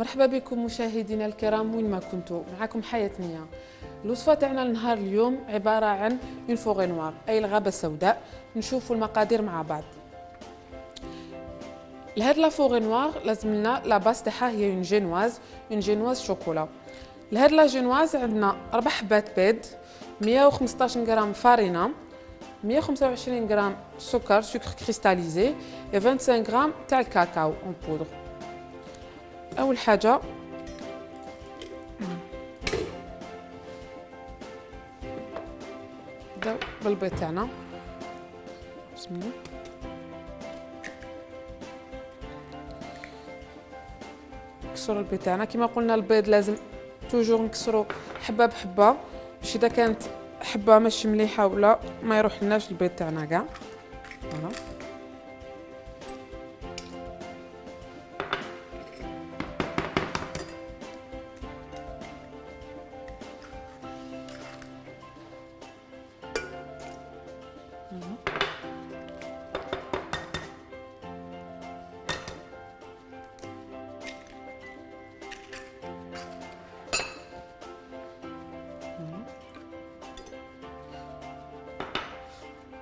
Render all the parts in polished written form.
مرحبا بكم مشاهدينا الكرام وين ما كنتوا. معكم حياة نية. الوصفة تاعنا لنهار اليوم عبارة عن اون فوغي نوار اي الغابة السوداء. نشوفوا المقادير مع بعض. لهاد لا فوغي نوار لازم لنا لا باس تاعها هي اون جينواز شوكولا. لهاد لا جينواز عندنا 4 حبات بيض، 115 غرام فارينة، 125 غرام سكر كريستاليزي و 25 غرام تاع الكاكاو اون بودر. اول حاجه نبداو بالبيض تاعنا. بسم الله. نكسروا البيض تاعنا كما قلنا. البيض لازم توجور نكسرو حبه بحبه باش اذا كانت حبه ماشي مليحه ولا ما يروح لناش البيض تاعنا كاع. فوالا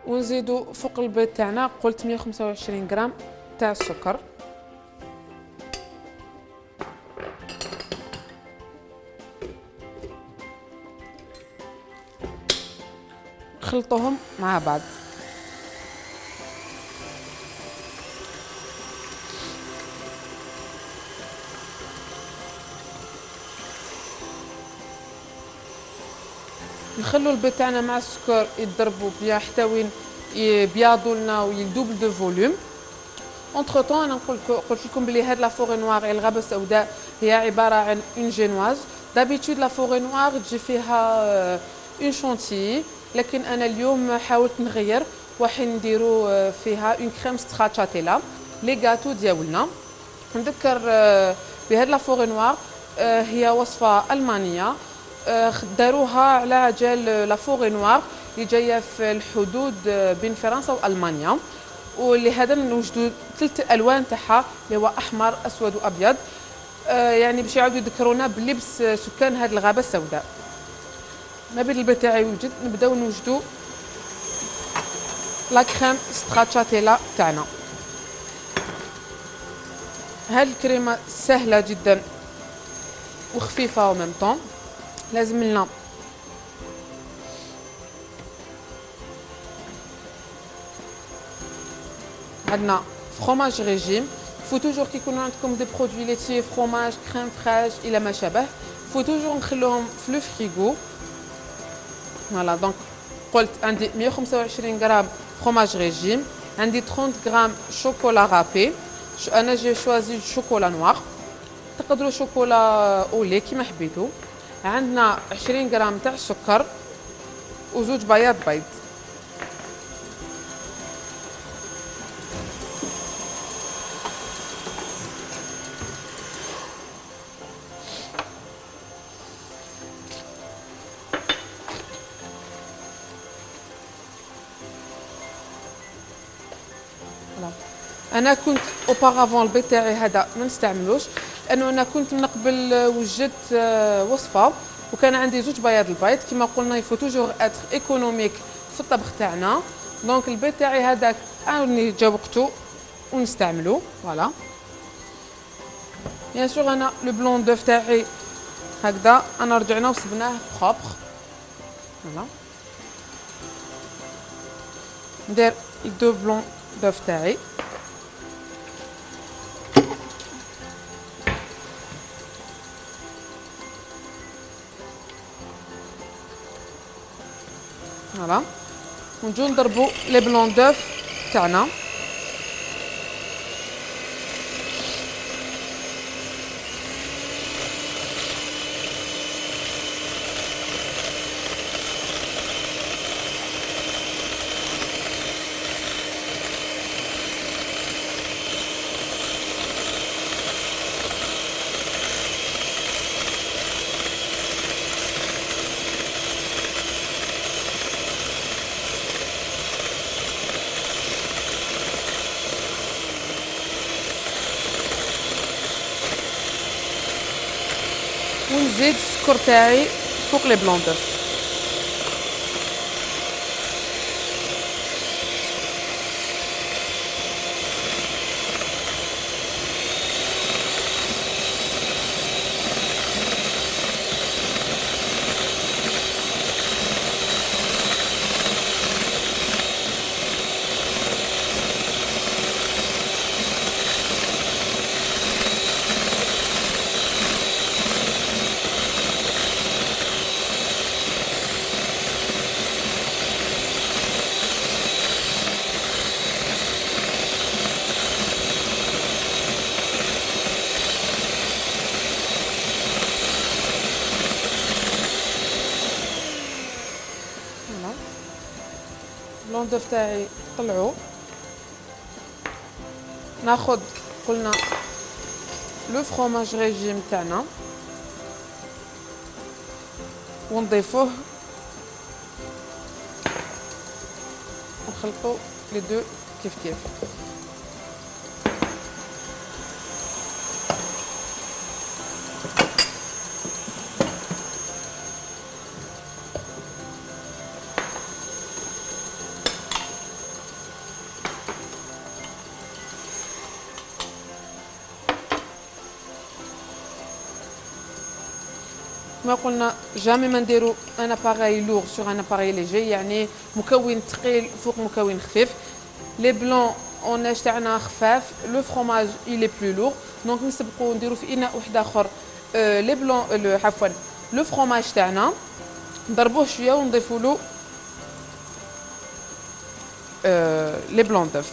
ونزيدو فوق البيض تاعنا قلت 125 غرام تاع السكر. نخلطوهم مع بعض. نخلو البيض تاعنا مع السكر يضربوا بيان حتى وين يبيضوا لنا ويذوب دو فوليوم. اونتر طون انا قلت لكم بلي هاد لا فوغي نوار الغابه السوداء هي عباره عن اون جينواز. دابيتود لا فوغي نوار تجي فيها اون شونتيي، لكن انا اليوم حاولت نغير وحين نديرو فيها اون كريم ستراتشاتيلا لي غاتو ديالنا. نذكر بهاد لا فوغي نوار هي وصفه المانيه داروها على جال لا فوغي نوار اللي جايه في الحدود بين فرنسا والمانيا، واللي هذا نوجدوا 3 الوان تاعها اللي هو احمر اسود وابيض، يعني باش يعاودوا يذكرونا بلبس سكان هذه الغابه السوداء. ما بين البيض تاعي يوجد نبداو نوجدوا لا كريم ستراتشاتيلا تاعنا. هاد الكريمه سهله جدا وخفيفه وميم طون. لازم لنا عندنا فروماج ريجيم. فو توجور كي يكونوا عندكم دي برودوي ليتي فروماج كريم فريش الى ما شابه فو توجور نخلوهم في لو فريغو. فوالا دونك قلت عندي 125 غرام فروماج ريجيم، عندي 30 غرام شوكولا رابي. انا جي شوازي شوكولا نوار، تقدروا شوكولا اولي كيما حبيتوا. عندنا 20 غرام تاع السكر وزوج بياض بيض. انا كنت اوبارافون البيض تاعي هذا ما نستعملوش لانه انا كنت من قبل وجدت وصفه وكان عندي زوج بياض البيض. كما قلنا يفو توجور اتر ايكونوميك في الطبخ تاعنا. دونك البيض تاعي هذاك اني جا وقته ونستعملو. فوالا بيان سور انا لو بلون دوف تاعي هكذا انا رجعنا وصبناه بروبر. فوالا ندير دو بلون دوف تاعي. فوالا ونجو نضربو لي بلون دوف تاعنا. ونزيد السكر تاعي فوق لي بلون دوف. البلون دوف تاعي طلعوا. ناخذ قلنا لو فروماج ريجيم تاعنا ونضيفوه ونخلطوا لي دو كيف كيف. كما قلنا جامي ما نديرو ان اباغاي لوغ سور ان اباغاي ليجي، يعني مكون ثقيل فوق مكون خفيف. لي بلون اوناج تاعنا خفاف، لو فرomاج il est plus lourd، دونك نسبقو نديرو في اناء واحد اخر لي بلون عفوا لو فرomاج تاعنا، نضربوه شويه ونضيفو له لي بلون دوف.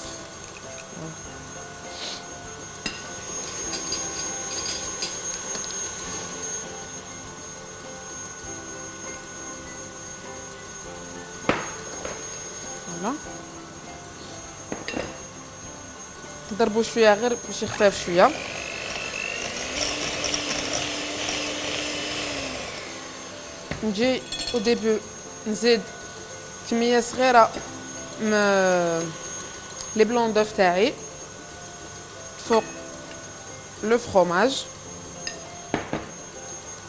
نضربو شويه غير باش يخفف شويه. نجي او ديبي نزيد كميه صغيره لي بلون دوف تاعي فوق لو فرomاج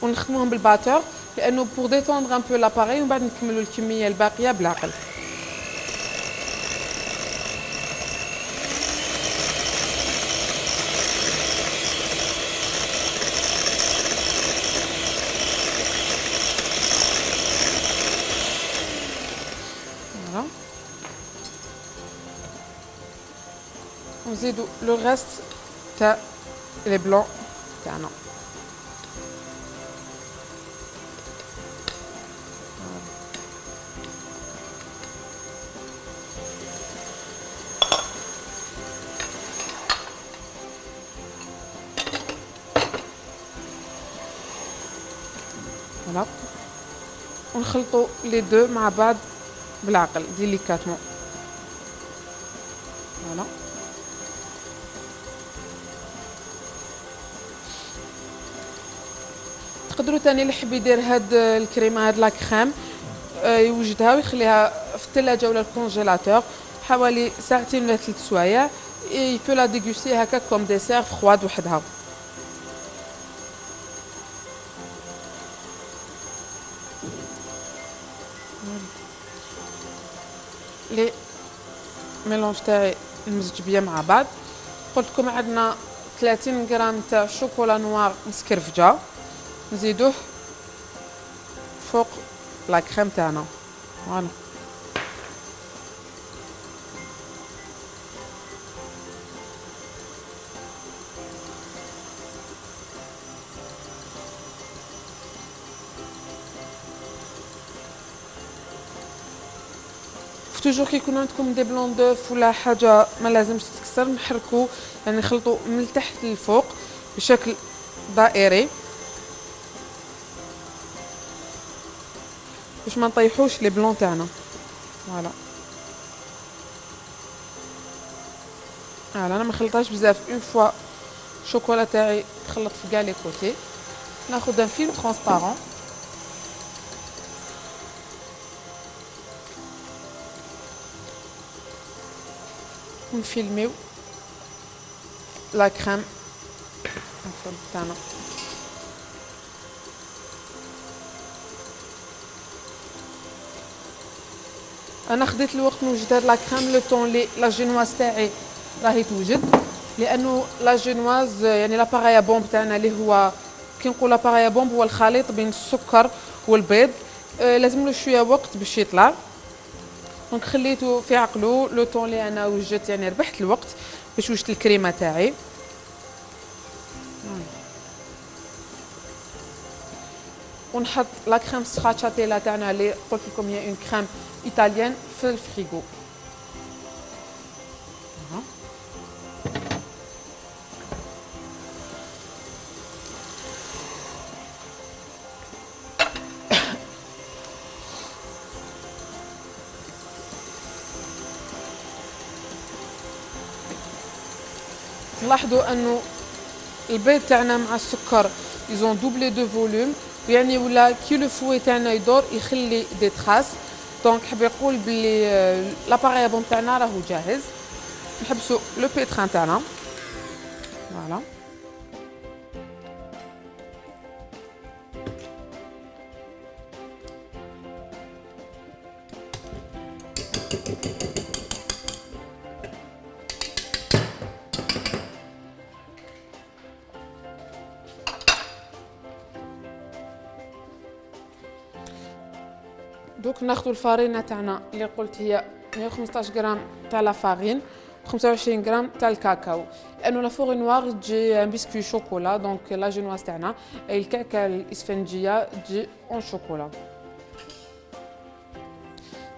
ونخدموهم بالباتور، لانه بور ديتوندر ان بو لاباري، ومن بعد نكملوا الكميه الباقيه بالعقل. ونزيدو لو غاست تاع لي بلون تاعنا. فوالا ونخلطوا لي دو مع بعض بالعقل ديليكاتمون. فوالا تقدروا تاني اللي يحب يدير هاد الكريمه هاد لا كريم يوجدها ويخليها في الثلاجه ولا الكونجيلاتور حوالي ساعتين ولا 3 سوايع، يبو لا ديغوستي هكا كوم ديسير فخواد وحدها. لي ميلونج تاعي نمزج بيا مع بعض. قلت لكم عندنا 30 غرام تاع شوكولا نوار مسكرفجه، نزيدوه فوق لا كريم تاعنا. فوالا توجور كي يكون عندكم دي بلون دوف ولا حاجه ما لازمش تتكسر، نحركو يعني نخلطو من التحت للفوق بشكل دائري باش ما نطيحوش لي بلون تاعنا. فوالا انا ما خلطهاش بزاف، اون فوا الشوكولا تاعي تخلط في كاع لي كوتي، ناخذ ان فيلم ترونسبارون ونفيلميو لا كريم تاعنا. انا خديت الوقت نوجد هاد لا كريم لو طون لي لا جينواز تاعي راهي توجد، لانه لا جينواز يعني لاباغي بومب تاعنا اللي هو كي نقول لاباغي بومب هو الخليط بين السكر والبيض، لازم له شويه وقت باش يطلع. دونك خليته في عقلو لو طون اللي انا وجدت يعني ربحت الوقت باش وجدت الكريمه تاعي. ونحط لا كريم سخاتشاتيلا تاعنا اللي قلت لكم هي اون كريم ايطاليان في الفريغو. نلاحظوا انه البيض تاعنا مع السكر يزون دوبلي دو فوليوم، يعني ولا كي لو فوي تاعنا يدور يخلي دي تراس. دونك حاب يقول بلي لاباري بون تاعنا راهو جاهز. نحبسوا لو بيتران تاعنا فوالا. دوك ناخذ الفارينه تاعنا اللي قلت هي 115 غرام تاع لا فارين، 25 غرام تاع الكاكاو، لانه لا فوري نوار تجي بسكوي شوكولا. دونك لا جينواز تاعنا اي الكعكه الاسفنجيه تجي اون شوكولا.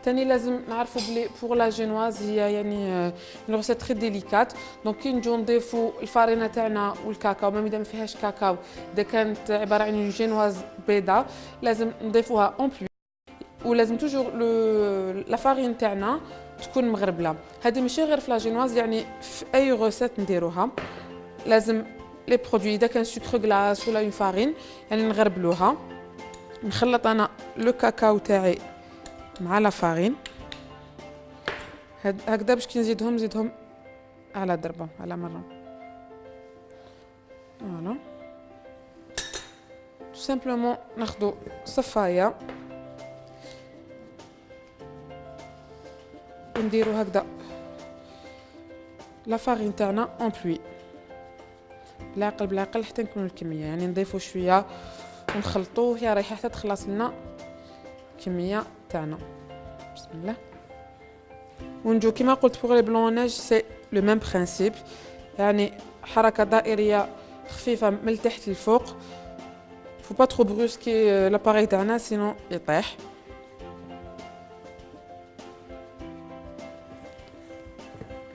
تاني لازم نعرفوا بلي بوغ لا جينواز هي يعني اون روسيت تري ديليكات. دونك كي نجو نضيفوا الفارينه تاعنا والكاكاو ميم اذا ما فيهاش كاكاو، اذا كانت عباره عن جينواز بيضاء لازم نضيفوها اون بلو، ولازم توجور لا فارين تاعنا تكون مغربله. هذه ماشي غير في لا جينواز، يعني في اي روسيت نديروها لازم لي برودوي اذا كان سكر غلاس ولا اون فارين يعني نغربلوها. نخلط انا لو كاكاو تاعي مع لا فارين هكذا باش كي نزيدهم على ضربه على مره. فوالا تو سامبلومون ناخذ صفايه ونديرو هكذا لا فارين تاعنا اون بلوي بالعقل بالعقل حتى نكملو الكميه، يعني نضيفو شويه ونخلطوه هي رايحه حتى تخلص لنا الكميه تاعنا. بسم الله. ونجو كيما قلت بوغ لي بلوناج سي لو ميم برينسيپ، يعني حركه دائريه خفيفه من التحت للفوق. فو با ترو بروسكي لاباري تاعنا سينو يطيح.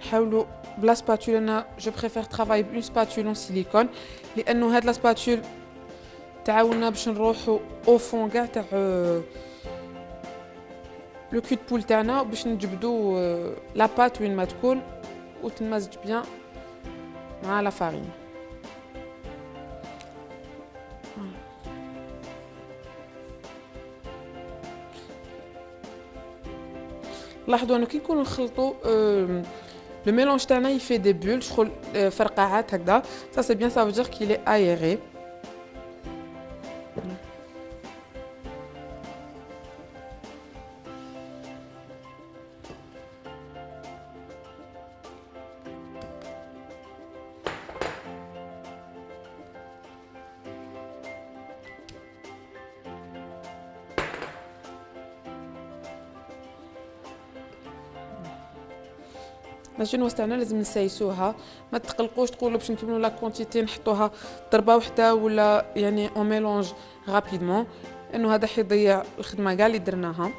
نحاولوا بلا سباتول، انا جو بريفير ترافاي بون سباتول اون سيليكون، لانه هاد لا سباتول تعاوننا باش نروحوا او فون كاع تاع لو كود بول تاعنا باش نجبدو لا بات وين ما تكون وتنمزج بيان مع لا فارين. لاحظوا انه كي نكونوا نخلطوا لو ميلونج تاعنا يفي دي بول شغل فرقعات هكذا، سا سي بيان سا فو دير كيل اي ايري. الجينواز تاعنا لازم نسايسوها، ما تقلقوش تقولوا باش نكملوا لا كونتيتي نحطوها ضربه وحده ولا يعني اون ميلونج رابيدمون، انه هذا حيضيع الخدمه كاع اللي درناها.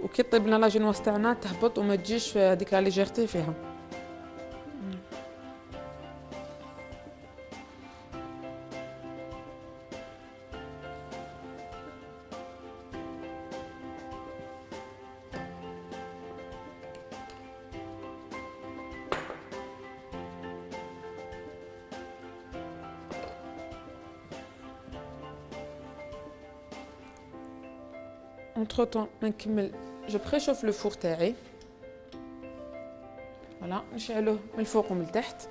وكي طيب لنا لا جينواز تاعنا تهبط وما تجيش هذيك لا ليجيرتي فيها. Entre temps نكمل جو بريشوف لو فور تاعي فوالا، نشعلوه من الفوق ومن التحت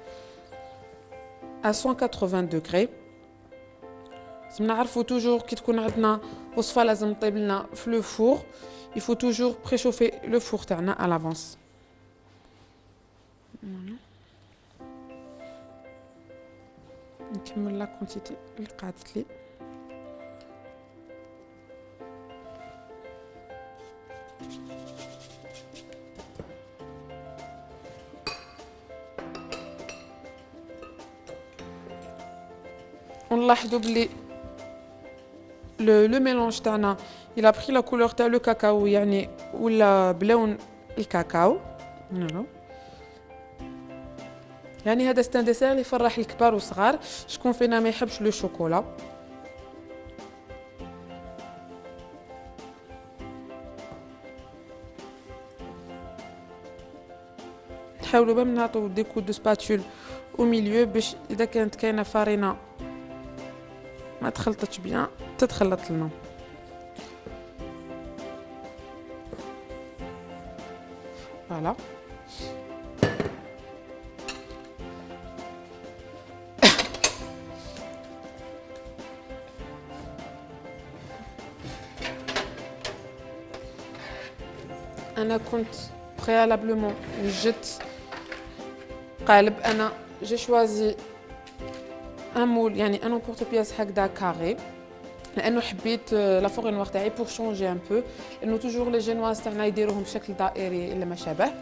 à 180 دوغري. لازم نعرفوا توجور كي تكون عندنا وصفه لازم طيب لنا في لو فور il faut toujours préchauffer le four تاعنا à l'avance. نكمل لا كونتيتي اللي قعدت لي. ونلاحظوا بلي le mélange تاعنا il a pris la couleur تاع le cacao يعني ولا بلون الكاكاو. يعني هذا ستان ديسير اللي يفرح الكبار والصغار. شكون فينا ما يحبش لو شوكولا؟ نحاولوا باه نعطيو دي كود دو سباتول او ميليو باش اذا كانت كاينه فارينه ما تخلطتش بيان تتخلط لنا. فوالا انا كنت préalablement جت قالب. انا جي شوازي ان مول يعني ان بورتو بياس هكذا كاري لانه حبيت لا فوغي نوار تاعي بور شونجي ان بو لانه توجور لي جينواز تاعنا يديروهم بشكل دائري الا ما شابه.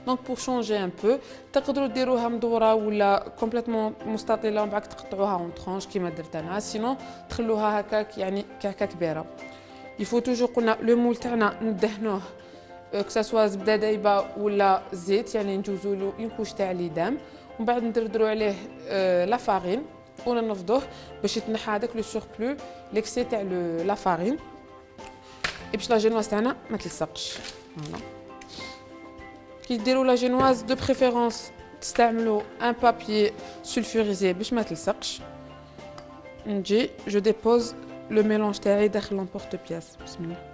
دونك بور شونجي ان بو تقدروا ديروها مدوره ولا كومبليتمون مستطيله ومن بعد تقطعوها اون ترونش كيما درت انا. سينو تخلوها هكاك يعني كعكه كبيره. يفو توجور قلنا لو مول تاعنا ندهنوه كساسوا زبده دايبه ولا زيت يعني نجوزوا له اون كوش تاع ليدام ومن بعد ندردروا عليه لا فارين وننفضوه باش يتنحى هذاك لو سوربلو ليكسي تاع لا فارين باش لا جينواز تاعنا ما تلصقش. فوالا كي ديروا لا جينواز دو بريفيرونس تستعملوا ان بابي سولفوريزي باش ما تلصقش. نجي جو ديبوز لو ميلونج تاعي داخل لامبورط بياس. بسم الله.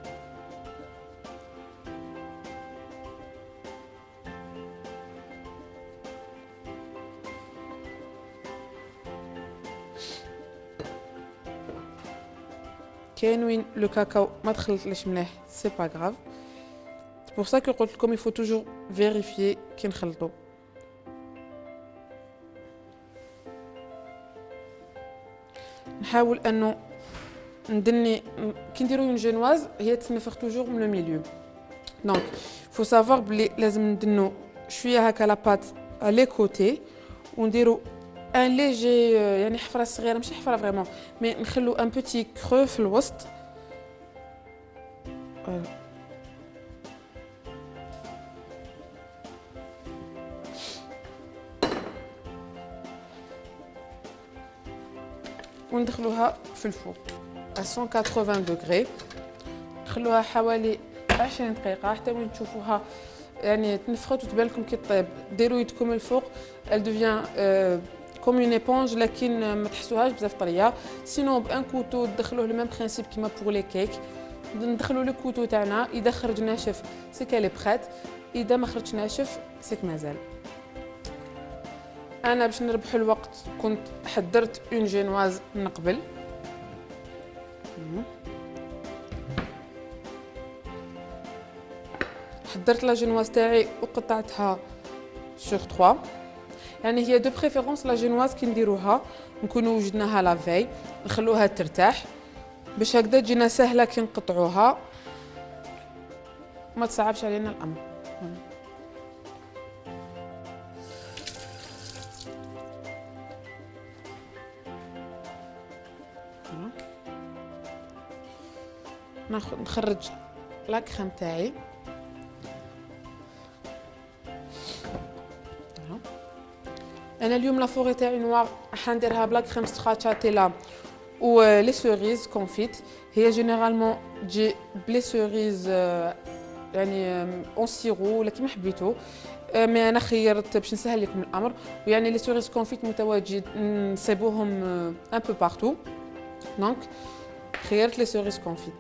كاين وين لو كاكاو ما دخلتليش مليح سي با غراف. سي بور سا كو قلت لكم يفو توجور فيريفيي كي نخلطو. نحاول انه ندني كي نديرو اون جينواز هي تسنفخ توجور من لو ميليو. دونك فو سافوار بلي لازم ندنو شويه هكا لا بات لي كوتي ونديرو ان ليجي يعني حفره صغيره ماشي حفره فريمون مي نخلو ان بوتي كرو في الوسط. وندخلوها في الفوق à 180 دوغري. نخلوها حوالي 20 دقيقه حتى وين تشوفوها يعني تنفخت وتبان لكم كي طيب. ديروا يدكم الفوق elle devient كوم اون ايبونج لكن ما تحسوهاش بزاف طريه. سينو بان كوتو تدخلوه لو ميم برينسيپ كيما بور لي كيك. ندخلو لو كوتو تاعنا اذا خرج ناشف سي كالي بريت اذا ما خرجش ناشف سيك مازال. انا باش نربح الوقت كنت حضرت اون جينواز من قبل. حضرت لا جينواز تاعي وقطعتها سور 3 يعني هي دو بريفيرونس لا جينواز كي نديروها نكونوا وجدناها لا في نخلوها ترتاح باش هكذا تجينا سهله كي نقطعوها ما تصعبش علينا الامر. نخرج لا كريم تاعي. انا اليوم لا فوري تاعي نوار حنديرها بلا كريم ستراتشاتيلا و لي سوريز كونفيت. هي جينيرالمون تجي بلي سوريز يعني اون سيرو ولا كيما حبيتو مي انا خيرت باش نسهل لكم الامر. ويعني لي سوريز كونفيت متواجد نصيبوهم ان بو بارتو دونك خيرت لي سوريز كونفيت.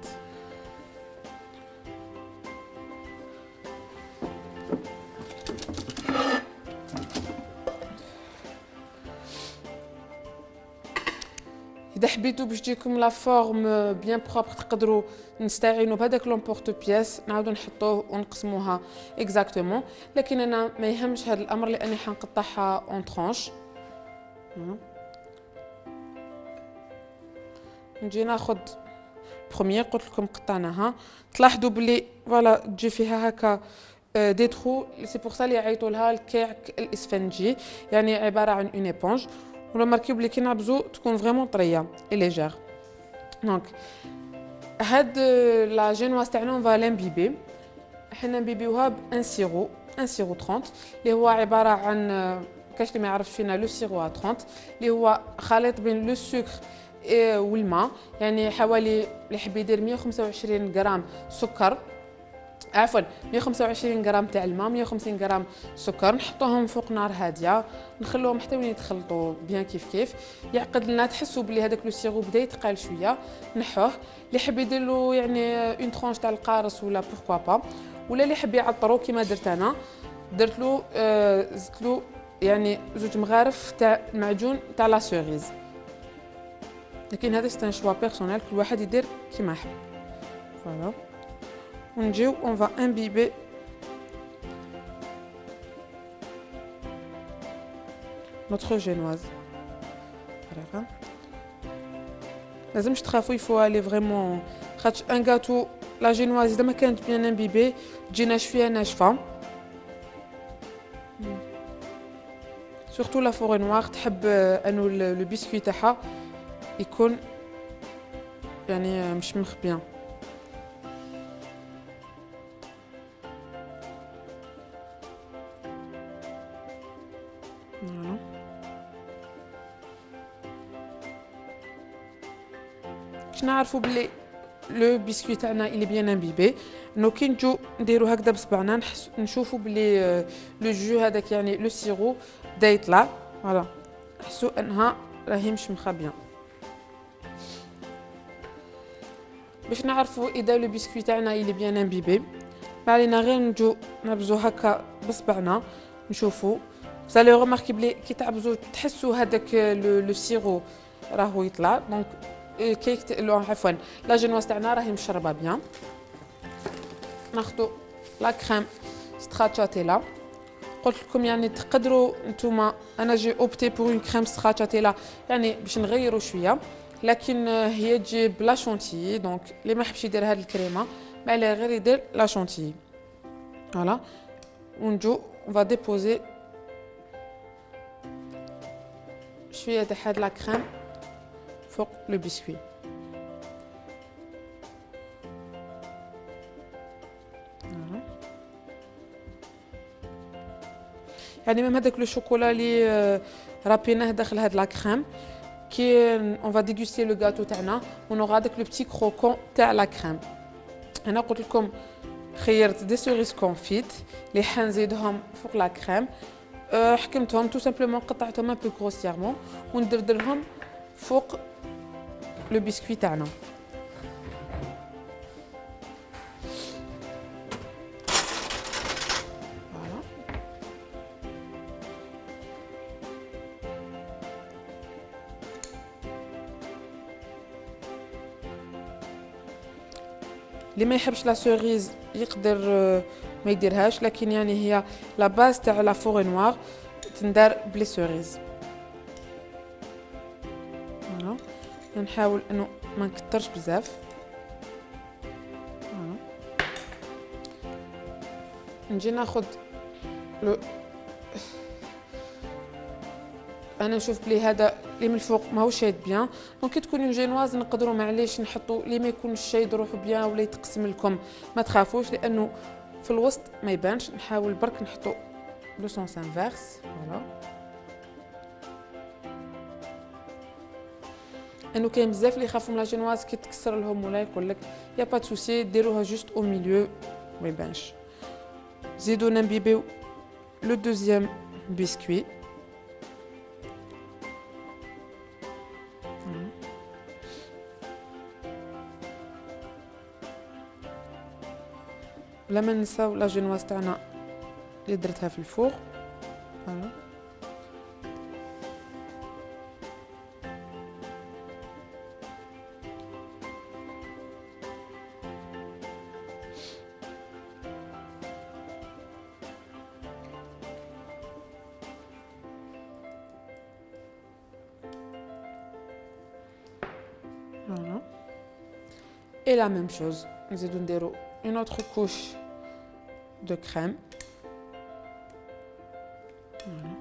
اذا حبيتوا باش تجيكم لا فورم بيان بروبر تقدروا نستعينوا بهذاك لومبورت بياس نعاودوا نحطوه ونقسموها اكزاكتومون، لكن انا ما يهمش هذا الامر لاني حنقطعها اون ترونش. نجي ناخذ بروميير قلت لكم قطعناها، تلاحظوا بلي فوالا تجي فيها هكا دي ترو، سي بور سا لي يعيطوا لها الكعك الاسفنجي، يعني عباره عن اون ايبونج. ورماركيو بلي كي نعبزو تكون فريمون طريه اي ليجير. دونك هاد لا جينواز تاعنا فا لامبيبي، حنا نبيبيوها بان سيرو، ان سيرو 30 اللي هو عباره عن كاش اللي ما يعرفش فينا لو سيرو 30 اللي هو خليط بين لو سكر والماء، يعني حوالي اللي يحب يدير 125 غرام سكر، عفوا 125 غرام تاع الماء، 150 غرام سكر، نحطوهم فوق نار هاديه، نخلوهم حتى وين يتخلطوا بيان كيف يعقد لنا. تحسوا بلي هذاك لو سيرو بدا يتقال شويه، نحوه. اللي يحب يدير له يعني اون ترونش تاع القارص ولا بوركوا با، ولا اللي يحب يعطرو كيما درت انا، درت له زدت له يعني 2 مغارف تاع المعجون تاع لا سوريز، لكن هذا سي ان شوا بيرسونيل، كل واحد يدير كيما يحب. فوالا ونجيو اون فا امبيبي نوتر جينواز. لازمش تخافوا، يفو الي فريمون، خاطش ان غاتو لا جينواز اذا ما كانت بيان امبيبي تجي ناشفه ناشفه. سورتو لا فوري نوار تحب انو لو بيسكوي تاعها يكون يعني مشمخ بيان. فوالا باش نعرفوا بلي لو بيسكوي تاعنا اللي بيان امبيبي، انو كي نجو نديرو هكذا بصبعنا نشوفوا بلي لو جو هذاك يعني لو سيرو بدا يطلع. فوالا نحسوا انها راهي مشمخه بيان. باش نعرفوا اذا لو بيسكوي تاعنا اللي بيان امبيبي، ما علينا غير نجو نبزو هكا بصبعنا نشوفوا. فالي رماركي بلي كي تعبزو تحسوا هذاك لو سيرو راهو يطلع. دونك كيك عفوا لا جينواز تاعنا راهي مشربه بيان. ناخذوا لا كريم ستراتشاتيلا، قلت لكم يعني تقدروا نتوما، انا جي اوبتي بور اون كريم ستراتشاتيلا يعني باش نغيروا شويه، لكن هي تجي بلا شونتيي. دونك اللي ما حبش يدير هاد الكريمه ما عليه غير يدير لا شونتيي. فوالا ونجو فا ديبوزي شويه تاع هاد لا كريم فوق لو بسكوي. يعني ميم هذاك لو شوكولا اللي رابيناه داخل هاد لا كريم، كي اون فا ديغوستي لو غاتو تاعنا ونوغ هذاك لو بتي كروكون تاع لا كريم. انا قلت لكم خيرت دي سوريس كونفيت اللي حنزيدهم فوق لا كريم، حكمتهم تو سامبلومون، قطعتهم ان بو غروسييرمون وندردرهم فوق لو بسكوي تاعنا. اللي ما يحبش لا سوريز يقدر ما يديرهاش، لكن يعني هي لا باز تاع لا فوري نوار تندار بلي سوريز. فوالا نحاول انه ما نكترش بزاف. فوالا نجي ناخذ لو، انا نشوف بلي هذا اللي من الفوق ماهوش شايد بيان. دونك كي تكون اون جينواز نقدروا معليش نحطوا اللي ما يكونش شايد روحو بيان ولا يتقسم لكم، ما تخافوش لانه في الوسط ما يبانش. نحاول برك نحطوا لو سونس انفيرس. فوالا انه كاين بزاف اللي يخافوا من لا جينواز كي تكسر لهم ولا يقول لك يا با سوسي، ديروها جوست او ميليو ما يبانش. زيدوا نمبيبيو لو دوزيام بسكوي. بلا ما ننساو لا جينواز تاعنا اللي درتها في الفوق. فوالا Voilà. Et la même chose, nous allons une autre couche de crème. Voilà.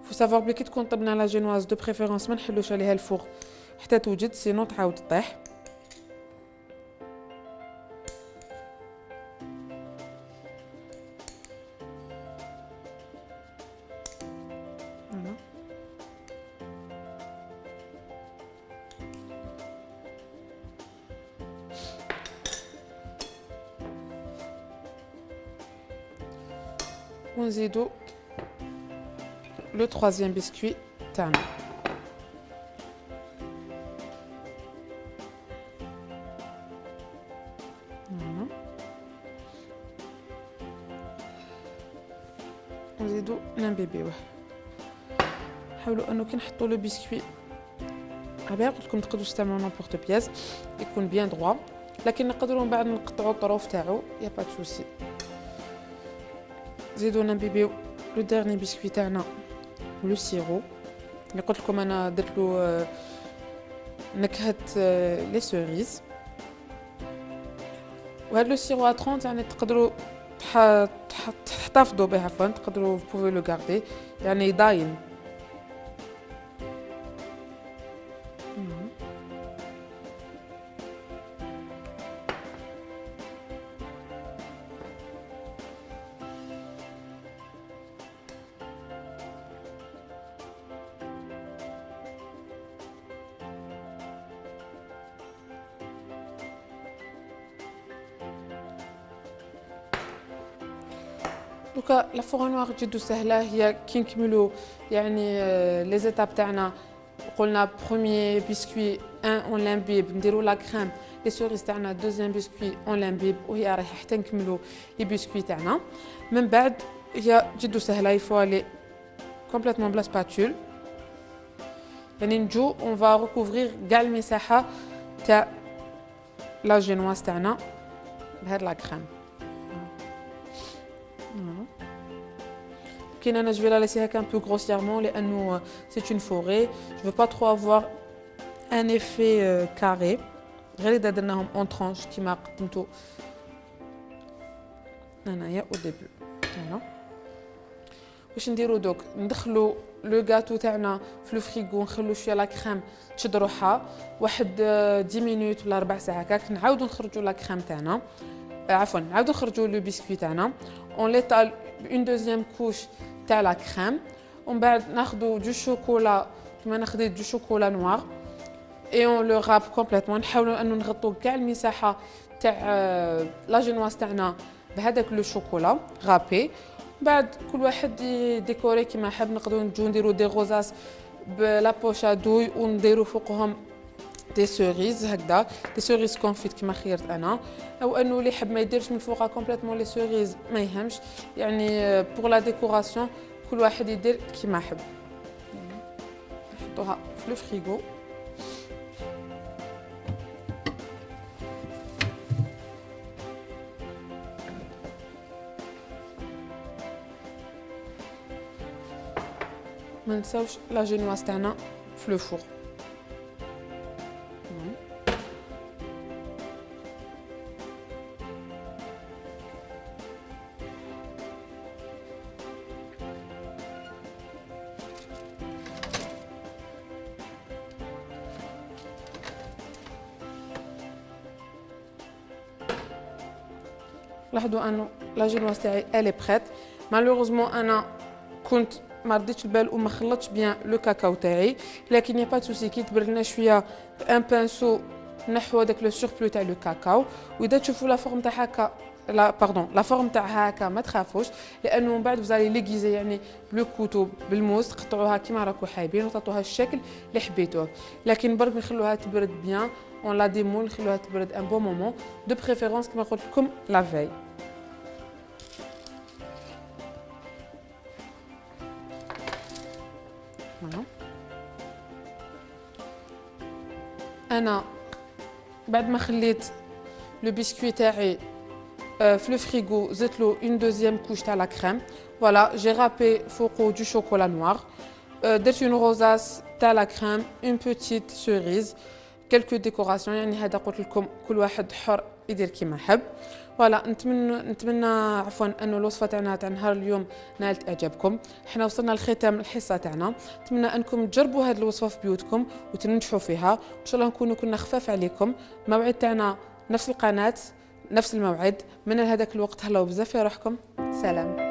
Il faut savoir que quand on طبنا la génoise de préférence ما نحلوش عليها الفوق حتى توجد sinon تعاود تطيح. ونزيدو le troisième biscuit تاعنا. Voilà. ونزيدو نبيبيوه. حاولوا انه كي نحطوا لو بسكوي عباية قلت لكم تقدروا تستعملوا نيمبورط بياس يكون بيان دروا، لكن نقدروا من بعد نقطعوا الطروف تاعو يا با سوسي. زيدو نبيبيو لو ديرني بسكوي تاعنا لو سيرو اللي قلت لكم انا درت له نكهه لي سوريز. وهذا لو سيرو 30 يعني تقدروا تحتفظوا به، عفوا تقدروا بوفي لو غاردي يعني داين. دوكا لا فور نوار جدو سهله، هي كي نكملوا يعني لي زيتاب تاعنا. قلنا بروميير بسكوي 1 اون لامبيب نديروا لا كريم لي سوريز تاعنا، دوزيام بسكوي اون لامبيب وهي رايحه حتى نكملوا لي بسكوي تاعنا. من بعد هي جدو سهله، يفوالي كومبليتمون بلا سباتول، يعني نجو اون فا ريكوفرير كاع المساحه تاع لا جينواز تاعنا بهاد لا كريم. Voilà. Je vais la laisser un peu grossièrement, c'est une forêt. Je ne veux pas trop avoir un effet carré. Je vais les en tranches qui m'a au début. Voilà. واش نديرو دوك ندخلو لو غاتو تاعنا في لو فريغو، نخلو شويه لا كريم تشد روحها واحد 10 مينوت ولا ربع ساعه هكاك، نعاودو نخرجوا لا كريم تاعنا، عفوا نعاودو نخرجوا لو بسكوي تاعنا، اون ليطال اون دوزيام كوش تاع لا كريم، ومن بعد ناخذوا دو شوكولا كيما انا خديت دو شوكولا نوار اي اون لو راب كومبليتمون. نحاولوا انه نغطوا كاع المساحه تاع لا جينواز تاعنا بهذاك لو شوكولا غابي. بعد كل واحد ديكوري كيما حاب، نقدروا نجو نديروا دي غوزاس بلا بوشا دوي ونديروا فوقهم دي سوريز هكذا، دي سوريز كونفيت كيما خيرت انا، او انه اللي يحب ما يديرش من فوقها كومبليتمون لي سوريز ما يهمش، يعني بور لا ديكوراسيون كل واحد يدير كيما حب. نحطوها في لو فريغو. ما نساوش لا جينواز تاعنا في لو فور. لاحظوا انه لا جينواز تاعي الي بريت. مالوغوزمون انا كنت ما رديتش البال وما خلطتش بيان لو كاكاو تاعي، لكن يا با سوسي كي تبرد لنا شويه بان بانسو نحو هذاك لو سوربلو تاع لو كاكاو. واذا تشوفوا لا فورم تاع هكا، لا باردون، لا فورم تاعها هكا ما تخافوش، لانه من بعد فزالي ليغيزي يعني بلو كوتو بالموس تقطعوها كيما راكو حايبين وتعطوها الشكل اللي حبيتوه. لكن برك نخلوها تبرد بيان اون لا ديمول، نخلوها تبرد ان بون مومون دو بريفيرونس كيما قلت لكم لا فاي. فوالا انا بعد ما خليت لو بسكوي تاعي في لو فريغو زدت له اون دوزيام كوش تاع لا كريم. فوالا جي رابي فوقو دو شوكولا نوار. درت اون روزاس تاع لا كريم، اون بوتيت سوريز، كلكو ديكوراسيون. يعني هذا قلت لكم كل واحد حر يدير كيما يحب. فوالا نتمنى عفوا انه الوصفه تاعنا تاع نهار اليوم نالت اعجابكم. حنا وصلنا لختام الحصه تاعنا، نتمنى انكم تجربوا هذه الوصفه في بيوتكم وتنجحوا فيها. ان شاء الله نكونوا كنا خفاف عليكم. الموعد تاعنا نفس القناه نفس الموعد. من هذاك الوقت هلاو بزاف في روحكم. سلام.